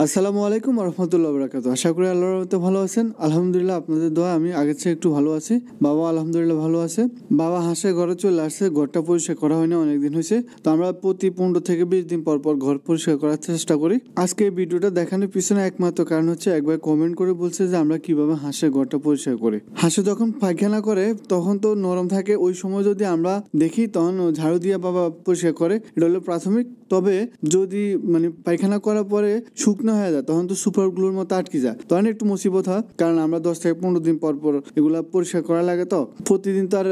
আসসালামু আলাইকুম রহমতুল্লাহ বরকাতুহু। আশা করি আল্লাহর রহমতে ভালো আছেন। আলহামদুলিল্লাহ, আপনাদের দোয়া আমি আগের চেয়ে একটু ভালো আছি। বাবা আলহামদুলিল্লাহ ভালো আছে। বাবা হাঁসের ঘরে চলে আসছে। ঘরটা পরিষ্কার করা হয়নি, অনেকদিন হয়েছে। তো আমরা প্রতি 15 থেকে 20 দিন পর পর ঘর পরিষ্কার করার চেষ্টা করি। আজকে এই ভিডিওটা দেখানোর পিছনে একমাত্র কারণ হচ্ছে, একবার কমেন্ট করে বলছে যে আমরা কিভাবে হাঁসের ঘরটা পরিষ্কার করি। হাঁসে যখন পায়খানা করে তখন তো নরম থাকে, ওই সময় যদি আমরা দেখি তখন ঝাড়ু দিয়ে বাবা পরিষ্কার করে। এটা হলো প্রাথমিক। তবে যদি পায়খানা করার পরে শুকনো হয়ে যায় তখন তো সুপার গ্লুর মতো আটকে যায়, তখন একটু মুসিবত হয়। কারণ আমরা 10 থেকে 15 দিন পর পর এগুলা পরিষ্কার করা লাগে, তো প্রতিদিন তো আর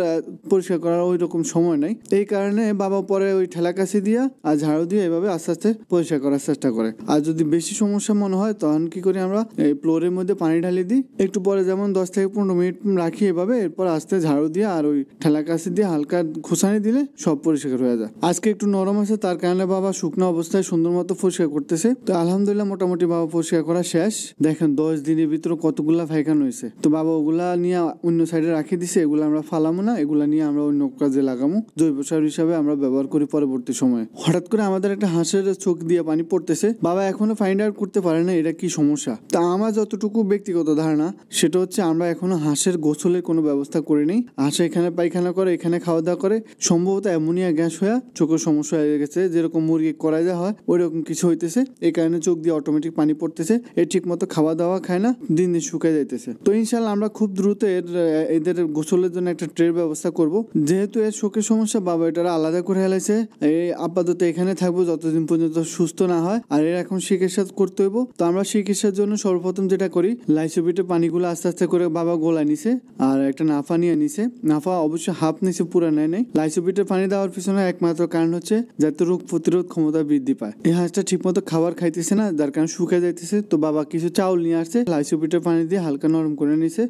পরিষ্কার করার ওই রকম সময় নাই। এই কারণে বাবা পরে ওই ঠেলা কাছি দিয়া আর ঝাড়ু দিয়ে এভাবে আস্তে আস্তে পরিষ্কার করার চেষ্টা করে। আর যদি বেশি সমস্যা মনে হয় তখন কি করি, আমরা এই ফ্লোরের মধ্যে পানি ঢালি দিই, একটু পরে যেমন 10 থেকে 15 মিনিট রাখি এভাবে, এরপর আস্তে ঝাড়ু দিয়ে আর ওই ঠেলা কাছি দিয়ে হালকা খুসানি দিলে সব পরিষ্কার হয়ে যায়। আজকে একটু নরম আছে, তার কারণে বাবা শুকনো অবস্থায় সুন্দর মতো পরিষ্কার করতেছে। তো আলহামদুলিল্লাহ মোটামুটি বাবা পরিষ্কার করা শেষ। দেখেন 10 দিনের ভিতরে কতগুলা পায়খানা হয়েছে। তো বাবা ওগুলা নিয়ে অন্য সাইডে রাখি দিছে, এগুলো আমরা ফালামো না, এগুলা নিয়ে আমরা অন্য কাজে লাগামো, জৈব সার হিসাবে আমরা ব্যবহার করি পরবর্তী সময়ে। হঠাৎ করে আমাদের একটা হাঁসের চোখ দিয়ে পানি পড়তেছে, বাবা এখনো ফাইন্ড আউট করতে পারে না এটা কি সমস্যা। তা আমার যতটুকু ব্যক্তিগত ধারণা সেটা হচ্ছে, আমরা এখনো হাঁসের গোসলের কোনো ব্যবস্থা করিনি। হাঁস এখানে পায়খানা করে, এখানে খাওয়া দাওয়া করে, সম্ভবত অ্যামোনিয়া গ্যাস হয়ে চোখের সমস্যা হয়ে গেছে, যেরকম মুরগি করা যা হয় ওই রকম কিছু হইতেছে। এই কারণে চোখ দিয়ে অটোমেটিক পানি পড়তেছে। এর ঠিক মতো খাওয়া দাওয়া খায় না, দিন দিন শুকায় যাইতেছে। তো ইনশাল্লাহ আমরা খুব দ্রুত এদের গোসলের জন্য একটা ট্রের ব্যবস্থা করব। যেহেতু এর চোখের সমস্যা, বাবা এটা আলাদা করে হেলাইছে। এই আপাতত এখানে থাকবো যতদিন পর্যন্ত সুস্থ না হয়। আর এর এখন চিকিৎসা করতে হইব। তো আমরা চিকিৎসার জন্য সর্বপ্রথম যেটা করি, লাইসোবিটের পানিগুলো আস্তে আস্তে করে বাবা গোলা নিছে, আর একটা নাফা নিয়ে নিছে। নাফা অবশ্য হাফ নিছে, পুরা নেয় নাই। লাইসোবিটের পানি দেওয়ার পিছনে একমাত্র কারণ হচ্ছে যাতে রোগ প্রতিরোধ ক্ষমতা বৃদ্ধি পায়। এই হাঁসটা ঠিক মতো খাবার খাইতেছে না, যার কারণে শুকিয়ে যাইতেছে। তো বাবা কিছু চাউল নিয়ে আসছে, লাইসোবিটের পানি দিয়ে হালকা নরম করে নিছে,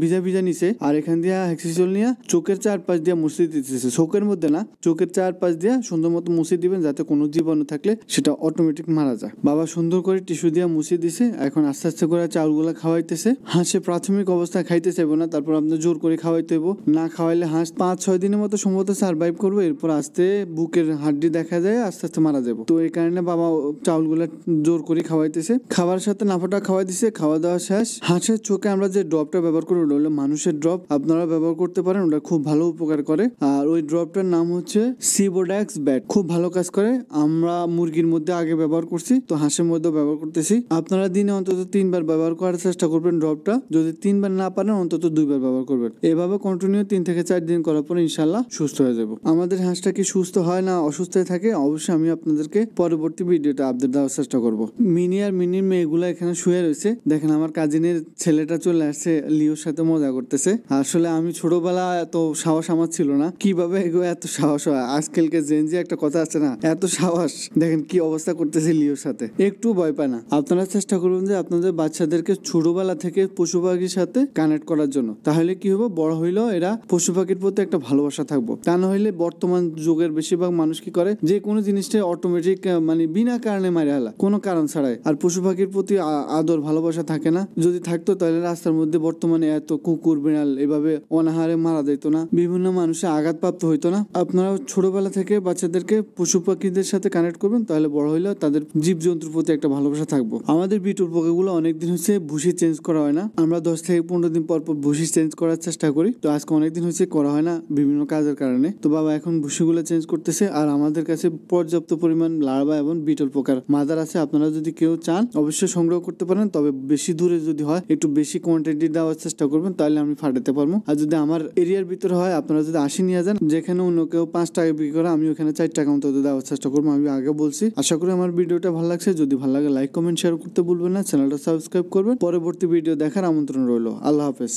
ভিজা ভিজা নিছে। আর এখান দিয়ে হেক্সিসোল নিয়ে চোখের চারপাশ দিয়ে মুছে দিতেছে, চোখের মধ্যে না, চোখের চারপাশ দিয়ে সুন্দর মতো মুছে দিবেন, যাতে কোনো জীবাণু থাকলে সেটা অটোমেটিক মারা যায়। বাবা সুন্দর করে টিস্যু দিয়ে মুছে দিছে। এখন আস্তে আস্তে করে চাউলগুলা খাওয়াইতেছে। হাঁসে প্রাথমিক অবস্থায় খাইতে চাইবো না, তারপর আপনি জোর করে খাওয়াইতে হইব। না খাওয়াইলে হাঁস 5-6 দিনের মতো সম্ভবত সার্ভাইভ করবে, এরপর আস্তে বুকের হাড্ডি দেখা যায়, আস্তে আস্তে মারা যাবে। তো এই কারণে বাবা চাউলগুলা জোর করে খাওয়াইতেছে। খাবার সাথে নাফাটা খাওয়াই দিছে। খাওয়া দাওয়া শেষ। হাঁসের চোখে আমরা যে ড্রপটা ব্যবহার করি ওটা হলো মানুষের ড্রপ, আপনারা ব্যবহার করতে পারেন, ওটা খুব ভালো উপকার করে। আর ওই ড্রপটার নাম হচ্ছে সিবোড্যাক্স ব্যাট, খুব ভালো কাজ করে। আমরা মুরগির মধ্যে আগে ব্যবহার করছি, তো হাঁসের মধ্যে ব্যবহার করতেছি। আপনারা দিনে অন্তত 3 বার ব্যবহার করার চেষ্টা করবেন ড্রপটা। যদি 3 বার না পারেন অন্তত 2 বার ব্যবহার করবেন। এভাবে কন্টিনিউ 3 থেকে 4 দিন করার পর ইনশাল্লাহ সুস্থ হয়ে যাবো। আমাদের হাঁসটা কি সুস্থ হয় না অসুস্থ থাকে, অবশ্যই আমি আপনাদেরকে পরবর্তী ভিডিওটা আপডেট দেওয়ার চেষ্টা করবো। মিনি আর মিনির মেয়েগুলো এখানে শুয়ে রয়েছে। দেখেন আমার কাজিনের ছেলেটা চলে আসছে, লিওর সাথে মজা করতেছে। আসলে আমি ছোটবেলা এত সাহস আমার ছিল না, কিভাবে এত সাহস হয়। আজকালকে জেনজি একটা কথা আছে না, এত সাহস। দেখেন কি অবস্থা করতেছে লিওর সাথে, একটু ভয় পায় না। আপনারা চেষ্টা করবেন যে আপনাদের বাচ্চাদেরকে ছোটবেলা থেকে পশু পাখির সাথে কানেক্ট করার জন্য, তাহলে কি হবে, বড় হইলেও এরা পশু পাখির প্রতি একটা ভালোবাসা থাকবো। তা না হইলে বর্তমান যুগের বেশিরভাগ মানুষ কি করে, যে কোনো জিনিসটা অটোমেটিক বিনা কারণে মারে হালা, কোনো কারণ ছাড়াই। আর পশু পাখির প্রতি আদর ভালোবাসা থাকে না। যদি থাকতো তাহলে রাস্তার মধ্যে বর্তমানে এত কুকুর বিড়াল এভাবে অনাহারে মারা যেত না, বিভিন্ন মানুষে আঘাতপ্রাপ্ত হইতো না। আপনারা ছোটবেলা থেকে বাচ্চাদেরকে পশু পাখিদের সাথে কানেক্ট করবেন, তাহলে বড় হইলেও তাদের জীবজন্তুর প্রতি একটা ভালোবাসা থাকবো। আমাদের বিটুর পোকাগুলো অনেকদিন হচ্ছে ভুসি চেঞ্জ করা হয় না। আমরা 10 থেকে 15 দিন পর পর ভুসি চেঞ্জ করার চেষ্টা করি। তো আজকে অনেকদিন হচ্ছে করা হয় না বিভিন্ন কাজের কারণে। তো বাবা এখন ভুসিগুলো চেঞ্জ করতেছে। আর আমাদের কাছে পর্যাপ্ত পরিমাণ লার্ভা এবং বিটল পোকার মাদার আছে। আপনারা যদি কেউ চান অবশ্যই সংগ্রহ করতে পারেন, তবে বেশি দূরে যদি হয় একটু বেশি কোয়ান্টিটি দেওয়ার চেষ্টা করবেন, তাহলে আমি ফাটাতে পারবো। আর যদি আমার এরিয়ার ভিতরে হয়, আপনারা যদি 80 নিয়ে যান, যেখানে অন্য কেউ 5 টাকা বিক্রি করে, আমি ওখানে 4 টাকা অন্তত দেওয়ার চেষ্টা করবো। আমি আগে বলছি। আশা করি আমার ভিডিওটা ভালো লাগছে। যদি ভালো লাগে লাইক কমেন্ট শেয়ার করতে ভুলবেন না, চ্যানেলটা সাবস্ক্রাইব করবেন। পরবর্তী ভিডিও দেখার আমন্ত্রণ রইল। আল্লাহ হাফেজ।